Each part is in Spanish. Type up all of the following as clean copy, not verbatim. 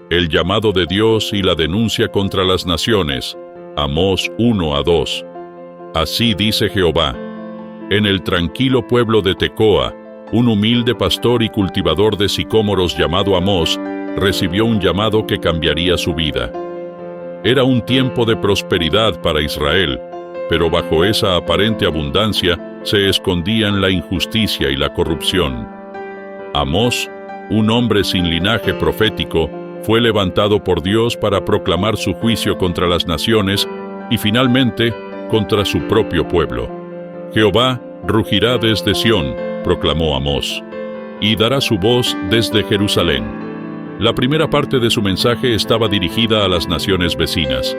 El llamado de Dios y la denuncia contra las naciones. Amós 1-2. Así dice Jehová: en el tranquilo pueblo de Tecoa, un humilde pastor y cultivador de sicómoros llamado Amós recibió un llamado que cambiaría su vida. Era un tiempo de prosperidad para Israel, pero bajo esa aparente abundancia se escondían la injusticia y la corrupción. Amós, un hombre sin linaje profético, fue levantado por Dios para proclamar su juicio contra las naciones y finalmente contra su propio pueblo. Jehová rugirá desde Sión, proclamó Amós, y dará su voz desde Jerusalén. La primera parte de su mensaje estaba dirigida a las naciones vecinas: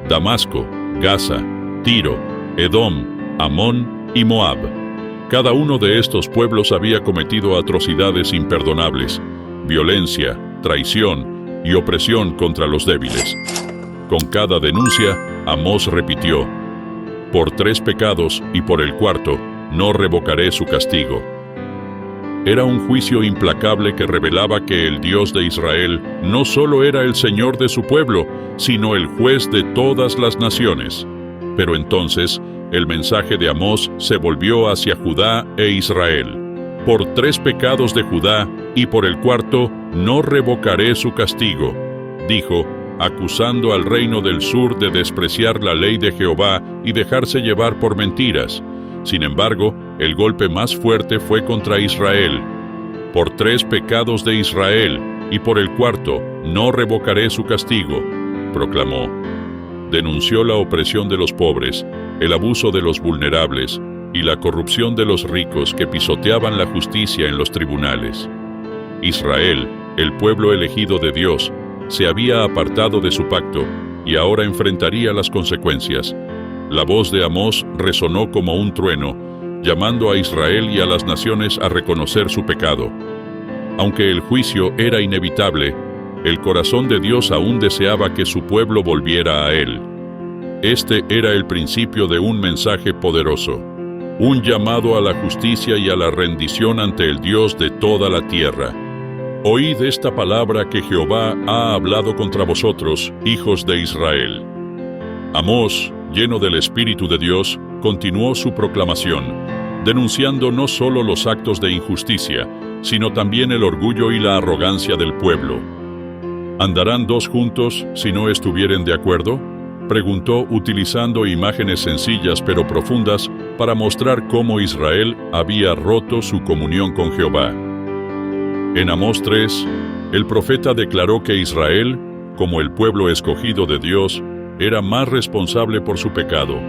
Damasco, Gaza, Tiro, Edom, Amón y Moab. Cada uno de estos pueblos había cometido atrocidades imperdonables, violencia, traición y opresión contra los débiles. Con cada denuncia, Amós repitió: por 3 pecados y por el cuarto, no revocaré su castigo. Era un juicio implacable que revelaba que el Dios de Israel no solo era el Señor de su pueblo, sino el juez de todas las naciones. Pero entonces, el mensaje de Amós se volvió hacia Judá e Israel. Por 3 pecados de Judá y por el cuarto, no revocaré su castigo, dijo, acusando al reino del sur de despreciar la ley de Jehová y dejarse llevar por mentiras. Sin embargo, el golpe más fuerte fue contra Israel. Por 3 pecados de Israel y por el cuarto, no revocaré su castigo, proclamó. Denunció la opresión de los pobres, el abuso de los vulnerables y la corrupción de los ricos que pisoteaban la justicia en los tribunales. Israel, el pueblo elegido de Dios, se había apartado de su pacto y ahora enfrentaría las consecuencias. La voz de Amós resonó como un trueno, llamando a Israel y a las naciones a reconocer su pecado. Aunque el juicio era inevitable, el corazón de Dios aún deseaba que su pueblo volviera a Él. Este era el principio de un mensaje poderoso, un llamado a la justicia y a la rendición ante el Dios de toda la tierra. Oíd esta palabra que Jehová ha hablado contra vosotros, hijos de Israel. Amós, lleno del Espíritu de Dios, continuó su proclamación, denunciando no solo los actos de injusticia, sino también el orgullo y la arrogancia del pueblo. ¿Andarán 2 juntos si no estuvieren de acuerdo?, preguntó utilizando imágenes sencillas pero profundas para mostrar cómo Israel había roto su comunión con Jehová. En Amós 3, el profeta declaró que Israel, como el pueblo escogido de Dios, era más responsable por su pecado.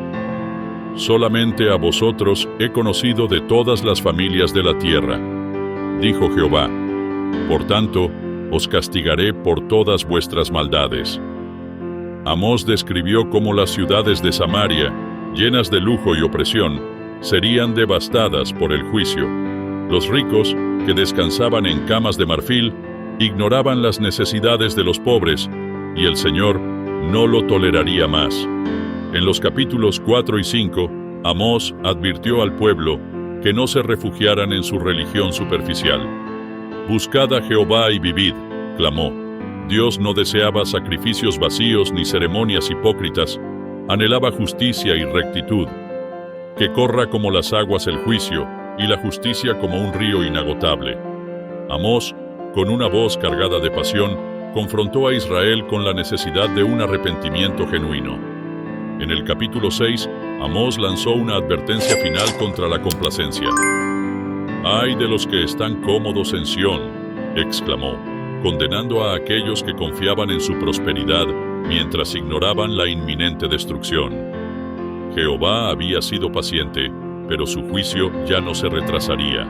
Solamente a vosotros he conocido de todas las familias de la tierra, dijo Jehová. Por tanto, os castigaré por todas vuestras maldades. Amós describió cómo las ciudades de Samaria, llenas de lujo y opresión, serían devastadas por el juicio. Los ricos, que descansaban en camas de marfil, ignoraban las necesidades de los pobres, y el Señor no lo toleraría más. En los capítulos 4 y 5, Amós advirtió al pueblo que no se refugiaran en su religión superficial. Buscad a Jehová y vivid, clamó. Dios no deseaba sacrificios vacíos ni ceremonias hipócritas, anhelaba justicia y rectitud. Que corra como las aguas el juicio, y la justicia como un río inagotable. Amós, con una voz cargada de pasión, confrontó a Israel con la necesidad de un arrepentimiento genuino. En el capítulo 6, Amós lanzó una advertencia final contra la complacencia. «Ay de los que están cómodos en Sión», exclamó, condenando a aquellos que confiaban en su prosperidad mientras ignoraban la inminente destrucción. Jehová había sido paciente, pero su juicio ya no se retrasaría.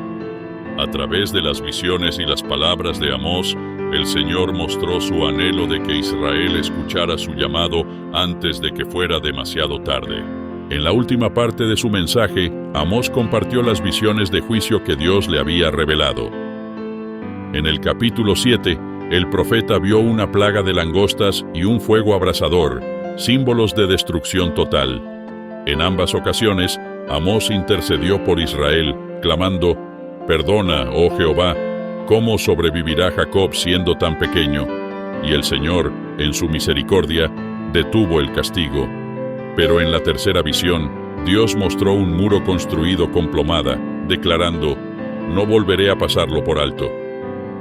A través de las visiones y las palabras de Amós, el Señor mostró su anhelo de que Israel escuchara su llamado antes de que fuera demasiado tarde. En la última parte de su mensaje, Amós compartió las visiones de juicio que Dios le había revelado. En el capítulo 7, el profeta vio una plaga de langostas y un fuego abrasador, símbolos de destrucción total. En ambas ocasiones, Amós intercedió por Israel, clamando: «Perdona, oh Jehová, ¿cómo sobrevivirá Jacob siendo tan pequeño? y el Señor, en su misericordia, detuvo el castigo. Pero en la tercera visión, Dios mostró un muro construido con plomada, declarando: no volveré a pasarlo por alto.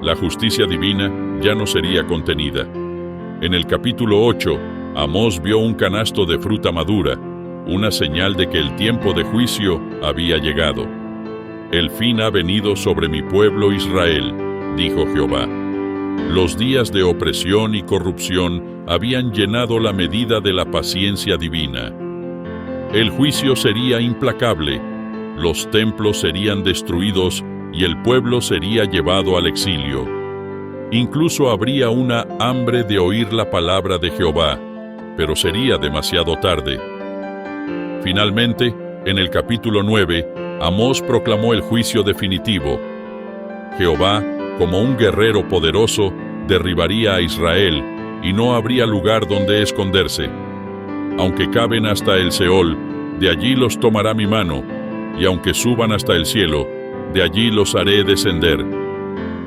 La justicia divina ya no sería contenida. En el capítulo 8, Amós vio un canasto de fruta madura, una señal de que el tiempo de juicio había llegado. El fin ha venido sobre mi pueblo Israel, dijo Jehová. Los días de opresión y corrupción habían llenado la medida de la paciencia divina. El juicio sería implacable, los templos serían destruidos y el pueblo sería llevado al exilio. Incluso habría una hambre de oír la palabra de Jehová, pero sería demasiado tarde. Finalmente, en el capítulo 9, Amós proclamó el juicio definitivo. Jehová, como un guerrero poderoso, derribaría a Israel y no habría lugar donde esconderse. Aunque caben hasta el Seol, de allí los tomará mi mano, y aunque suban hasta el cielo, de allí los haré descender.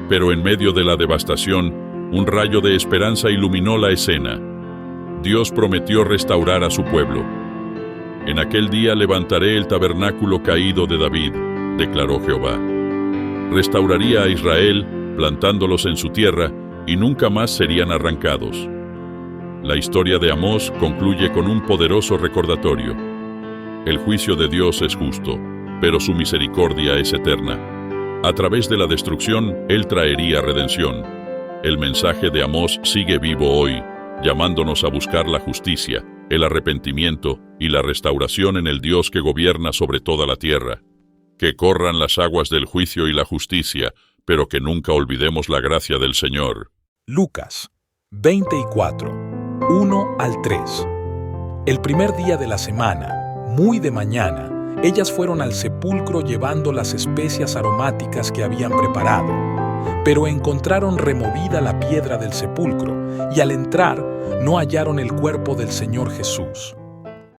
Pero en medio de la devastación, un rayo de esperanza iluminó la escena. Dios prometió restaurar a su pueblo. En aquel día levantaré el tabernáculo caído de David, declaró Jehová. Restauraría a Israel, plantándolos en su tierra, y nunca más serían arrancados. La historia de Amós concluye con un poderoso recordatorio. El juicio de Dios es justo, pero su misericordia es eterna. A través de la destrucción, Él traería redención. El mensaje de Amós sigue vivo hoy, llamándonos a buscar la justicia, el arrepentimiento y la restauración en el Dios que gobierna sobre toda la tierra. Que corran las aguas del juicio y la justicia, pero que nunca olvidemos la gracia del Señor. Lucas 24, 1 al 3. El primer día de la semana, muy de mañana, ellas fueron al sepulcro llevando las especias aromáticas que habían preparado, pero encontraron removida la piedra del sepulcro y al entrar no hallaron el cuerpo del Señor Jesús.